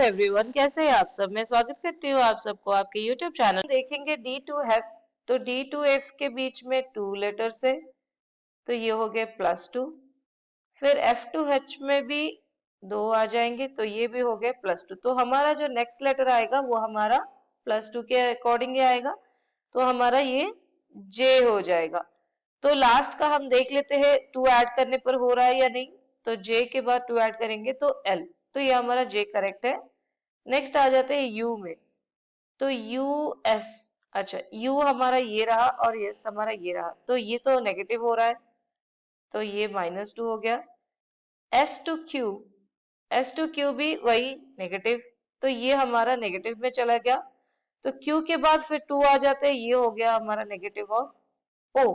Everyone, कैसे हैं आप सब। मैं स्वागत करती हूँ आप सबको आपके यूट्यूब चैनल। देखेंगे डी टू एफ, तो डी टू एफ के बीच में टू लेटर्स है, तो ये हो गए +2। फिर एफ टू एच में भी दो आ जाएंगे, तो ये भी हो गए +2। तो हमारा जो नेक्स्ट लेटर आएगा वो हमारा +2 के अकॉर्डिंग आएगा, तो हमारा ये जे हो जाएगा। तो लास्ट का हम देख लेते हैं टू ऐड करने पर हो रहा है या नहीं। तो जे के बाद टू ऐड करेंगे तो एल, तो ये हमारा जे करेक्ट है। नेक्स्ट आ जाते हैं यू में, तो यू एस। अच्छा, यू हमारा ये रहा और यस हमारा ये रहा, तो ये तो नेगेटिव हो रहा है, तो ये -2 हो गया। S to Q, S to Q भी वही नेगेटिव, तो ये हमारा नेगेटिव में चला गया। तो क्यू के बाद फिर टू आ जाते हैं, ये हो गया हमारा नेगेटिव ऑफ ओ।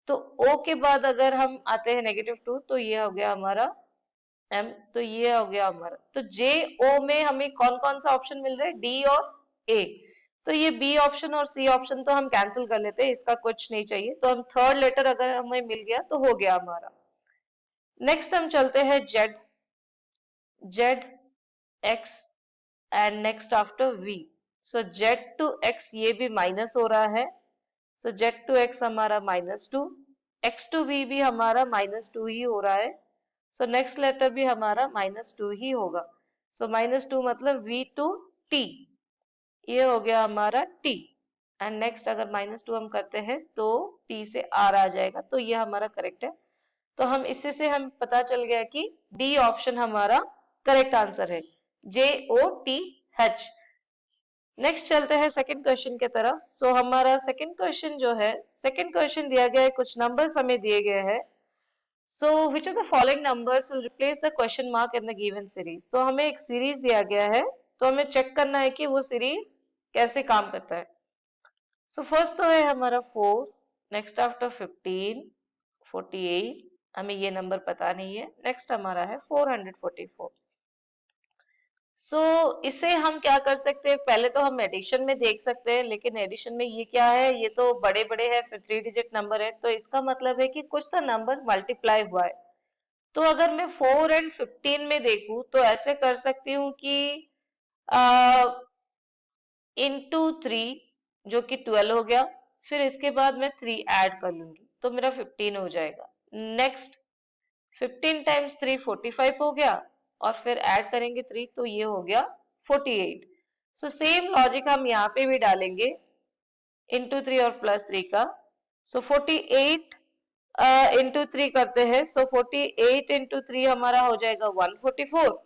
तो ओ के बाद अगर हम आते हैं -2, तो ये हो गया हमारा एम, तो ये हो गया हमारा। तो जे ओ में हमें कौन कौन सा ऑप्शन मिल रहा है, डी और ए। तो ये बी ऑप्शन और सी ऑप्शन तो हम कैंसिल कर लेते हैं, इसका कुछ नहीं चाहिए। तो हम थर्ड लेटर अगर हमें मिल गया तो हो गया हमारा। नेक्स्ट हम चलते हैं Z, Z X and next after V. So Z to X ये भी माइनस हो रहा है, सो जेड टू एक्स हमारा -2, एक्स टू वी भी हमारा -2 ही हो रहा है, सो नेक्स्ट लेटर भी हमारा -2 ही होगा। सो -2 मतलब वी टू टी, ये हो गया हमारा टी। एंड नेक्स्ट अगर -2 हम करते हैं तो टी से आर आ जाएगा, तो ये हमारा करेक्ट है। तो हम इससे से हम पता चल गया कि डी ऑप्शन हमारा करेक्ट आंसर है, JOTH। नेक्स्ट चलते हैं सेकंड क्वेश्चन के तरफ। सो हमारा सेकंड क्वेश्चन जो है, सेकंड क्वेश्चन दिया गया है, कुछ नंबर्स हमें दिए गए हैं। So which of the following numbers will replace the question mark in the given series. तो हमें एक सीरीज दिया गया है, तो हमें चेक करना है कि वो सीरीज कैसे काम करता है। सो फर्स्ट तो है हमारा 4, नेक्स्ट आफ्टर 15, 48, हमें ये नंबर पता नहीं है। नेक्स्ट हमारा है 444। सो इसे हम क्या कर सकते हैं, पहले तो हम एडिशन में देख सकते हैं, लेकिन एडिशन में ये क्या है, ये तो बड़े बड़े है, फिर 3 डिजिट नंबर है, तो इसका मतलब है कि कुछ तो नंबर मल्टीप्लाई हुआ है। तो अगर मैं 4 एंड 15 में देखूं तो ऐसे कर सकती हूँ कि इंटू 3 जो कि 12 हो गया, फिर इसके बाद मैं 3 ऐड कर लूंगी तो मेरा 15 हो जाएगा। नेक्स्ट 15 टाइम्स 3 45 हो गया, और फिर ऐड करेंगे 3 तो ये हो गया 48। सो सेम लॉजिक हम यहाँ पे भी डालेंगे, इंटू 3 और +3 का। सो 48 इंटू 3 करते हैं, सो 48 इंटू 3 हमारा हो जाएगा 144,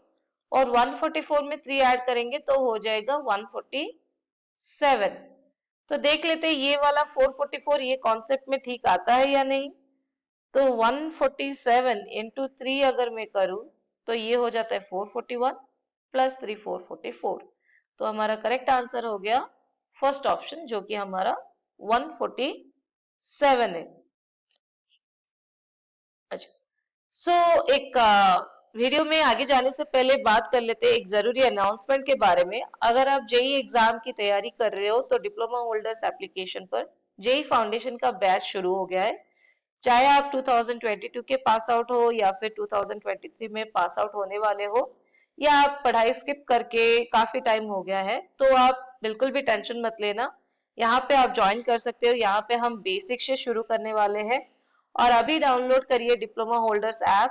और 144 में 3 ऐड करेंगे तो हो जाएगा 147। तो देख लेते हैं ये वाला 444 ये कॉन्सेप्ट में ठीक आता है या नहीं। तो 147 इंटू 3 अगर मैं करूं तो ये हो जाता है 441 +3 444। तो हमारा करेक्ट आंसर हो गया फर्स्ट ऑप्शन, जो कि हमारा 147 है। अच्छा, सो एक वीडियो में आगे जाने से पहले बात कर लेते हैं एक जरूरी अनाउंसमेंट के बारे में। अगर आप जेई एग्जाम की तैयारी कर रहे हो तो डिप्लोमा होल्डर्स एप्लीकेशन पर जेई फाउंडेशन का बैच शुरू हो गया है। चाहे आप 2022 के पास आउट हो या फिर 2023 में पास आउट होने वाले हो, या आप पढ़ाई स्किप करके काफी टाइम हो गया है, तो आप बिल्कुल भी टेंशन मत लेना। यहाँ पे आप ज्वाइन कर सकते हो। यहाँ पे हम बेसिक से शुरू करने वाले हैं, और अभी डाउनलोड करिए diploma holders app,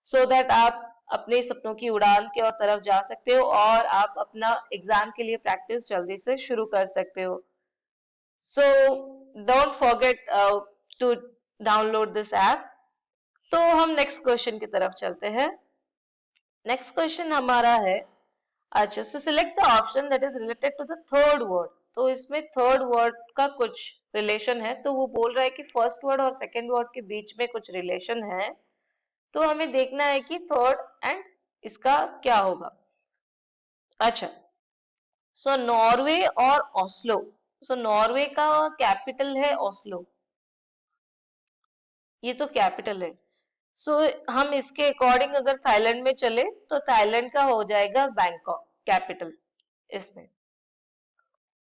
so that आप अपने सपनों की उड़ान के और तरफ जा सकते हो, और आप अपना एग्जाम के लिए प्रैक्टिस जल्दी से शुरू कर सकते हो। So don't forget to download this app. तो हम नेक्स्ट क्वेश्चन की तरफ चलते हैं। नेक्स्ट क्वेश्चन हमारा है, अच्छा, so select the option that is related to the third word. तो इसमें थर्ड वर्ड का कुछ रिलेशन है, तो वो बोल रहा है कि फर्स्ट वर्ड और सेकंड वर्ड के बीच में कुछ रिलेशन है, तो हमें देखना है कि थर्ड एंड इसका क्या होगा। अच्छा, सो नॉर्वे और ओस्लो। सो नॉर्वे का कैपिटल है ओस्लो, ये तो कैपिटल है। सो हम इसके अकॉर्डिंग अगर थाईलैंड में चले तो थाईलैंड का हो जाएगा बैंकॉक कैपिटल इसमें।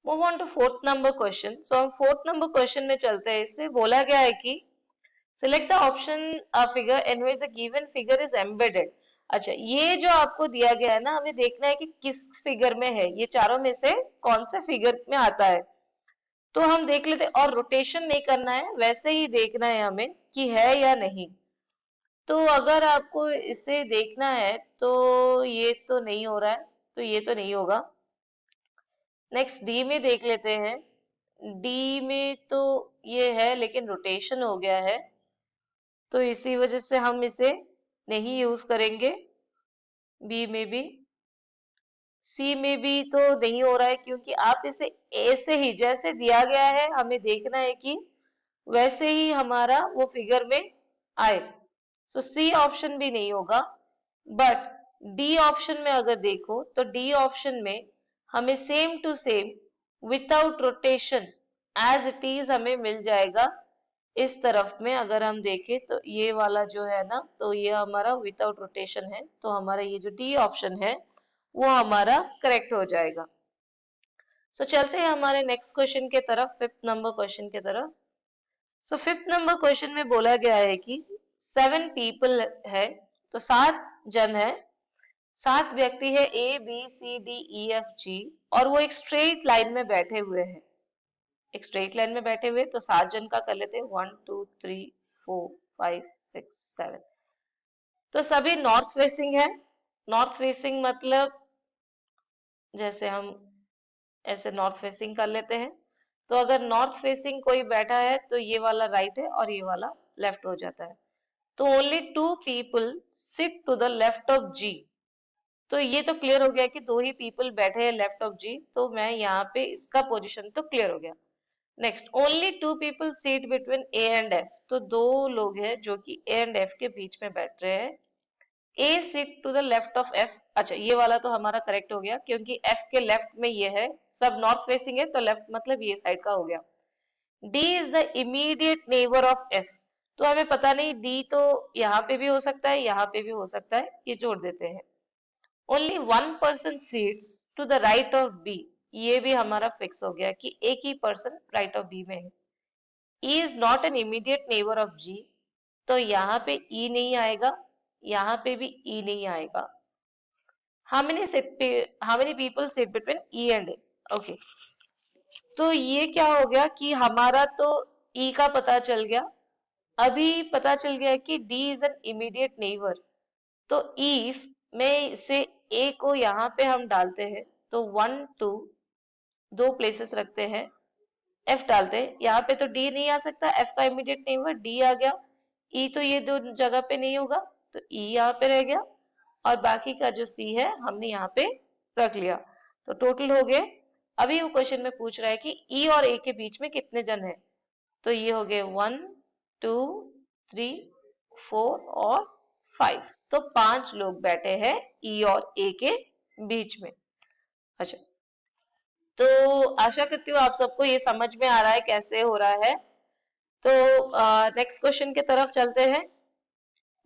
Move on to fourth number question. So हम फोर्थ नंबर क्वेश्चन में चलते हैं। इसमें बोला गया है कि select the option figure in which the given figure is embedded. अच्छा, ये जो आपको दिया गया है ना, हमें देखना है कि किस फिगर में है, ये चारों में से कौन से फिगर में आता है। तो हम देख लेते हैं, और रोटेशन नहीं करना है, वैसे ही देखना है हमें कि है या नहीं। तो अगर आपको इसे देखना है तो ये तो नहीं हो रहा है, तो ये तो नहीं होगा। नेक्स्ट डी में देख लेते हैं। डी में तो ये है लेकिन रोटेशन हो गया है, तो इसी वजह से हम इसे नहीं यूज करेंगे। बी में भी, सी में भी तो नहीं हो रहा है, क्योंकि आप इसे ए से ही जैसे दिया गया है हमें देखना है कि वैसे ही हमारा वो फिगर में आए। सो सी ऑप्शन भी नहीं होगा। बट डी ऑप्शन में अगर देखो तो डी ऑप्शन में हमें same to same without rotation as it is हमें मिल जाएगा। इस तरफ में अगर हम देखें तो ये वाला जो है ना, तो ये हमारा विदाउट रोटेशन है, तो हमारा ये जो डी ऑप्शन है वो हमारा करेक्ट हो जाएगा। सो चलते हैं हमारे नेक्स्ट क्वेश्चन के तरफ, फिफ्थ नंबर क्वेश्चन के तरफ। सो फिफ्थ नंबर क्वेश्चन में बोला गया है कि 7 पीपल है, तो 7 जन है, 7 व्यक्ति है, A B C D E F G, और वो एक स्ट्रेट लाइन में बैठे हुए हैं। एक स्ट्रेट लाइन में बैठे हुए, तो 7 जन का कर लेते हैं, 1 2 3 4 5 6 7। तो सभी नॉर्थ फेसिंग है। नॉर्थ फेसिंग मतलब जैसे हम ऐसे नॉर्थ फेसिंग कर लेते हैं, तो अगर नॉर्थ फेसिंग कोई बैठा है तो ये वाला राइट है और ये वाला लेफ्ट हो जाता है। तो only 2 people sit to the left of G. तो ये तो क्लियर हो गया कि 2 ही पीपल बैठे हैं लेफ्ट ऑफ जी, तो मैं यहाँ पे इसका पोजीशन तो क्लियर हो गया। Next, only 2 people seat between A and F, तो 2 लोग हैं जो कि ए एंड एफ के बीच में बैठ रहे हैं। A sit to the left of F. अच्छा, ये वाला तो हमारा करेक्ट हो गया, क्योंकि एफ के लेफ्ट में ये है, सब नॉर्थ फेसिंग है, तो लेफ्ट मतलब ये साइड का हो गया। D is the immediate neighbour of F, तो हमें पता नहीं, डी तो यहाँ पे भी हो सकता है, यहाँ पे भी हो सकता है, ये जोड़ देते हैं। Only 1 person sits to the right of B, ये भी हमारा फिक्स हो गया कि एक ही पर्सन राइट ऑफ बी में है। E is not an immediate neighbour of G, तो यहाँ पे ई नहीं आएगा, यहाँ पे भी ई नहीं आएगा। how many people sit between E and A? Okay, तो ये क्या हो गया कि हमारा तो E का पता चल गया। अभी पता चल गया कि D is an immediate neighbour. तो इफ में इसे A को यहाँ पे हम डालते हैं, तो 1 2 दो प्लेसेस रखते हैं, F डालते हैं, यहाँ पे तो D नहीं आ सकता, F का इमीडिएट नेबर D आ गया। E तो ये दो जगह पे नहीं होगा, तो E यहाँ पे रह गया, और बाकी का जो सी है हमने यहाँ पे रख लिया। तो टोटल हो गए। अभी वो क्वेश्चन में पूछ रहा है कि ई और ए के बीच में कितने जन है, तो ये हो गए 1 2 3 4 और 5, तो 5 लोग बैठे हैं ई और ए के बीच में। अच्छा, तो आशा करती हूँ आप सबको ये समझ में आ रहा है कैसे हो रहा है। तो नेक्स्ट क्वेश्चन की तरफ चलते हैं।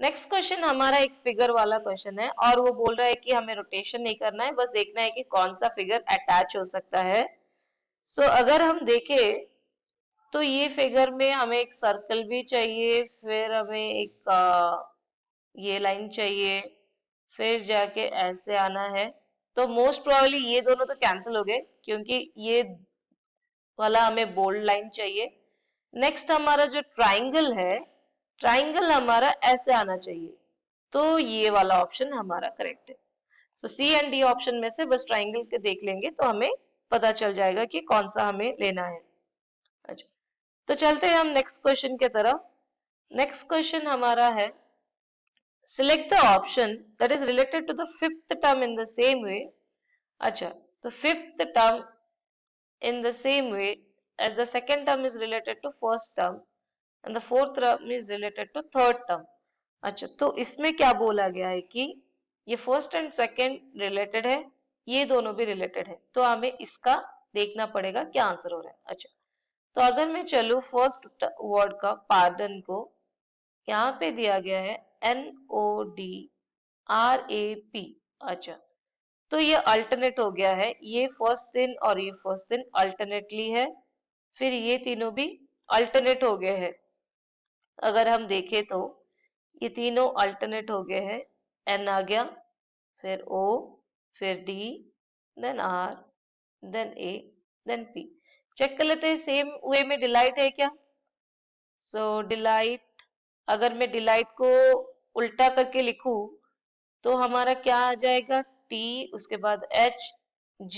नेक्स्ट क्वेश्चन हमारा एक फिगर वाला क्वेश्चन है, और वो बोल रहा है कि हमें रोटेशन नहीं करना है, बस देखना है कि कौन सा फिगर अटैच हो सकता है। सो अगर हम देखें तो ये फिगर में हमें एक सर्कल भी चाहिए, फिर हमें एक ये लाइन चाहिए, फिर जाके ऐसे आना है। तो मोस्ट प्रोबेबली ये दोनों तो कैंसिल हो गए, क्योंकि ये वाला हमें बोल्ड लाइन चाहिए। नेक्स्ट हमारा जो ट्राइंगल है, ट्राइंगल हमारा ऐसे आना चाहिए, तो ये वाला ऑप्शन हमारा करेक्ट है। तो सी एंड डी ऑप्शन में से बस ट्राइंगल के देख लेंगे तो हमें पता चल जाएगा कि कौन सा हमें लेना है। अच्छा, तो चलते हैं हम नेक्स्ट क्वेश्चन के तरफ। नेक्स्ट क्वेश्चन हमारा है, select the option that is related to the fifth term in the same way. अच्छा, तो fifth term in the same way as the second term is related to first term and the fourth term is related to third term। अच्छा, तो इसमें क्या बोला गया है कि ये फर्स्ट एंड सेकंड रिलेटेड है, ये दोनों भी रिलेटेड है, तो हमें इसका देखना पड़ेगा क्या आंसर हो रहा है। अच्छा, तो अगर मैं चलू फर्स्ट वर्ड का पार्डन को, यहाँ पे दिया गया है NODRAP। अच्छा, तो ये अल्टरनेट हो गया है, ये फर्स्ट दिन और ये फर्स्ट दिन अल्टरनेटली है, फिर ये तीनों भी अल्टरनेट हो गए हैं। अगर हम देखें तो ये तीनों अल्टरनेट हो गए हैं, N आ गया, फिर O, फिर D, then R, then A, then P। Check कर लेते हैं सेम वे में डिलाइट है क्या। सो डिलाइट, अगर मैं डिलाइट को उल्टा करके लिखूं तो हमारा क्या आ जाएगा, T, उसके बाद H, G,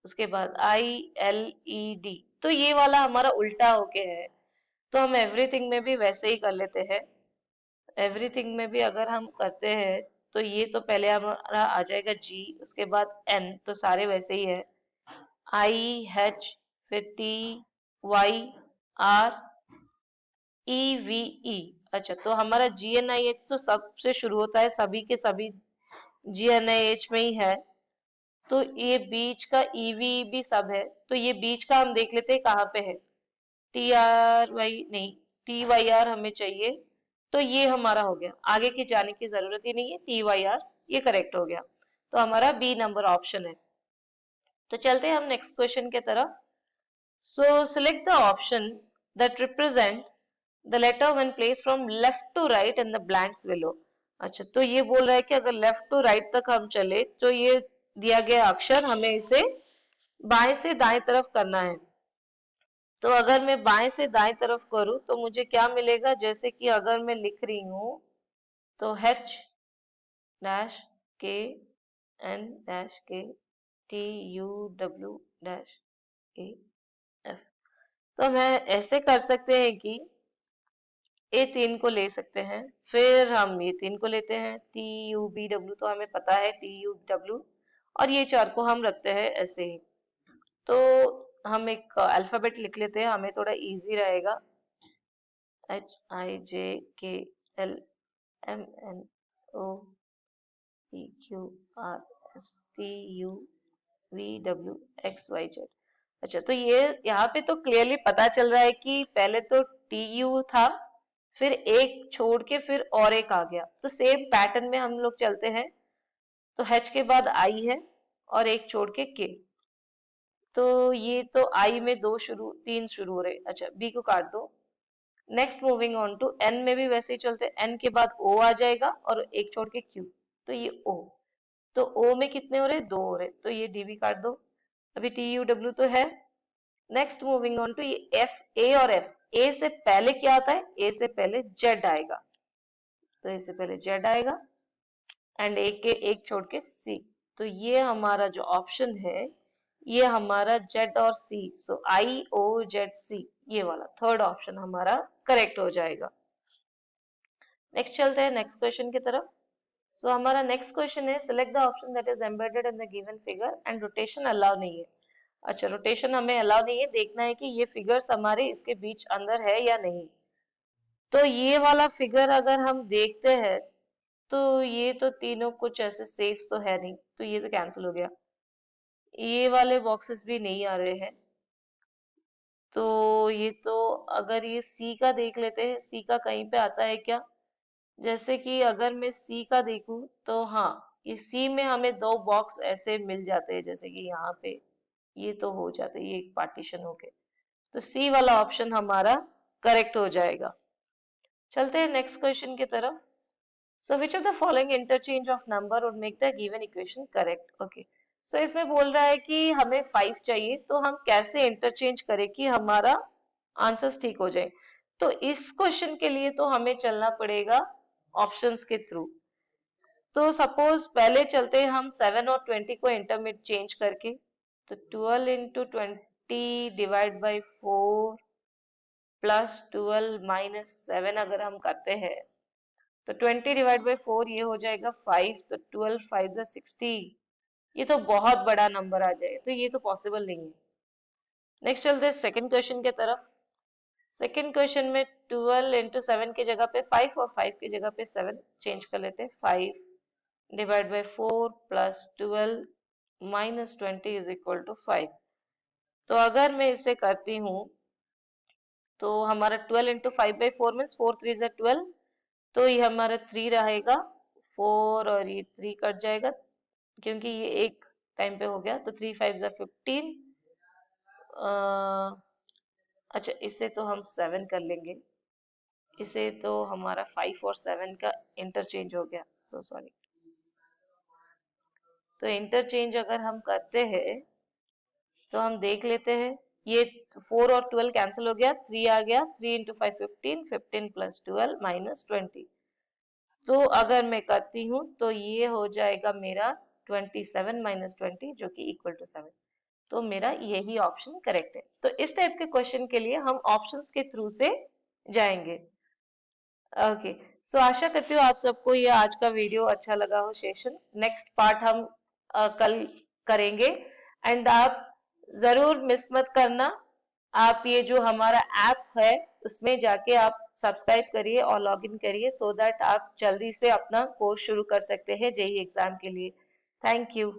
उसके बाद I, L, E, D। तो ये वाला हमारा उल्टा होके है, तो हम एवरीथिंग में भी वैसे ही कर लेते हैं। एवरीथिंग में भी अगर हम करते हैं तो ये तो पहले हमारा आ जाएगा G, उसके बाद N, तो सारे वैसे ही है, I, H, फिर T, Y, R, E, V, E। अच्छा, तो हमारा GNIH तो सबसे शुरू होता है, सभी के सभी GNIH में ही है। तो ये बीच का EV भी सब है, तो ये बीच का हम देख लेते हैं कहाँ पे है। TRY नहीं, TYR हमें चाहिए, तो ये हमारा हो गया, आगे की जाने की जरूरत ही नहीं है, TYR ये करेक्ट हो गया। तो हमारा बी नंबर ऑप्शन है। तो चलते हैं हम नेक्स्ट क्वेश्चन के तरफ। So select the option that represent the letter when place from left to right in the blanks below. अच्छा, तो ये बोल रहा है कि अगर लेफ्ट टू राइट तक हम चले तो ये दिया गया अक्षर हमें इसे बाएं से दाएं तरफ करना है। तो अगर मैं बाएं से दाएं तरफ करूं तो मुझे क्या मिलेगा, जैसे कि अगर मैं लिख रही हूं तो H डैश के N डैश के TUW डैश AF। तो मैं ऐसे कर सकते हैं कि ए तीन को ले सकते हैं, फिर हम ये तीन को लेते हैं, TUBW तो हमें पता है TUW, और ये चार को हम रखते हैं ऐसे ही। तो हम एक अल्फाबेट लिख लेते हैं, हमें थोड़ा इजी रहेगा। HIJKLMNOPQRSTUVWXYZ। अच्छा, तो ये यहाँ पे तो क्लियरली पता चल रहा है कि पहले तो TU था, फिर एक छोड़ के फिर और एक आ गया, तो सेम पैटर्न में हम लोग चलते हैं। तो H के बाद I है और एक छोड़ के K। तो ये तो I में तीन शुरू हो रहे। अच्छा, B को काट दो। Next moving on to N में भी वैसे ही चलते हैं, N के बाद O आ जाएगा और एक छोड़ के Q, तो ये O। तो O में कितने हो रहे, दो हो रहे, तो ये D भी काट दो। अभी TUW तो है। नेक्स्ट मूविंग ऑन टू ये F, A और F। A से पहले क्या आता है, A से पहले Z आएगा, तो A से पहले Z आएगा, एंड एक छोड़ के C। तो ये हमारा जो ऑप्शन है ये हमारा Z और C, सो IOZC, ये वाला थर्ड ऑप्शन हमारा करेक्ट हो जाएगा। नेक्स्ट चलते हैं नेक्स्ट क्वेश्चन की तरफ। सो हमारा नेक्स्ट क्वेश्चन है, select the option that is embedded in the given figure and rotation allow नहीं है। अच्छा, रोटेशन हमें अलाउ नहीं है, देखना है कि ये फिगर्स हमारे इसके बीच अंदर है या नहीं। तो ये वाला फिगर अगर हम देखते हैं तो ये तो तीनों कुछ ऐसे सेफ तो है नहीं, तो ये तो कैंसिल हो गया। ये वाले बॉक्सेस भी नहीं आ रहे हैं, तो ये तो अगर ये सी का देख लेते हैं, सी का कहीं पे आता है क्या। जैसे कि अगर मैं सी का देखूं तो हाँ, ये सी में हमें दो बॉक्स ऐसे मिल जाते हैं, जैसे कि यहाँ पे ये तो हो जाते हैं, ये एक पार्टीशन हो गए, तो सी वाला ऑप्शन हमारा करेक्ट हो जाएगा। चलते हैं नेक्स्ट क्वेश्चन की तरफ। So which of the following interchange of number would make the given equation correct? Okay. So इसमें बोल रहा है कि हमें 5 चाहिए, तो हम कैसे इंटरचेंज करें कि हमारा आंसर्स ठीक हो जाए। तो इस क्वेश्चन के लिए तो हमें चलना पड़ेगा ऑप्शंस के थ्रू। तो सपोज पहले चलते हैं हम 7 और 20 को इंटरचेंज करके, तो 12 into 20 divide by 4 plus 12 minus 7 अगर हम करते हैं तो 20 डिवाइड बाई 4 ये हो जाएगा 5, तो 12 5 जा 60। ये तो बहुत बड़ा नंबर आ जाएगा, तो ये तो पॉसिबल नहीं है। नेक्स्ट चलते हैं सेकंड क्वेश्चन के तरफ। सेकंड क्वेश्चन में 12 इंटू 7 की जगह पे 5 और 5 की जगह पे 7 चेंज कर लेते हैं। 5 divide by 4 plus 12 minus 20 is equal to 5। तो अगर मैं इसे करती हूँ तो हमारा 12 इंटू 5 बाई 4 मीन्स 4 3 जा 12, तो ये हमारा 3 रहेगा, 4 और ये 3 कट जाएगा क्योंकि ये एक टाइम पे हो गया, तो 3 5 जा 15। अच्छा, इसे तो हम 7 कर लेंगे, इसे तो हमारा 5 और 7 का इंटरचेंज हो गया, सो सॉरी। तो इंटरचेंज अगर हम करते हैं तो हम देख लेते हैं, ये 4 और 12 कैंसिल हो गया, 3 आ गया, 3 इंटू 5 15, 15 प्लस 12 माइनस 20। तो अगर मैं करती हूँ तो ये हो जाएगा मेरा 27 माइनस 20 जो कि इक्वल टू 7। तो मेरा यही ऑप्शन करेक्ट है। तो इस टाइप के क्वेश्चन के लिए हम ऑप्शंस के थ्रू से जाएंगे। ओके, सो आशा करती हूँ आप सबको ये आज का वीडियो अच्छा लगा हो सेशन। नेक्स्ट पार्ट हम कल करेंगे। एंड आप जरूर मिस मत करना, आप ये जो हमारा ऐप है उसमें जाके आप सब्सक्राइब करिए और लॉग इन करिए, सो दैट आप जल्दी से अपना कोर्स शुरू कर सकते हैं जेई एग्जाम के लिए। Thank you.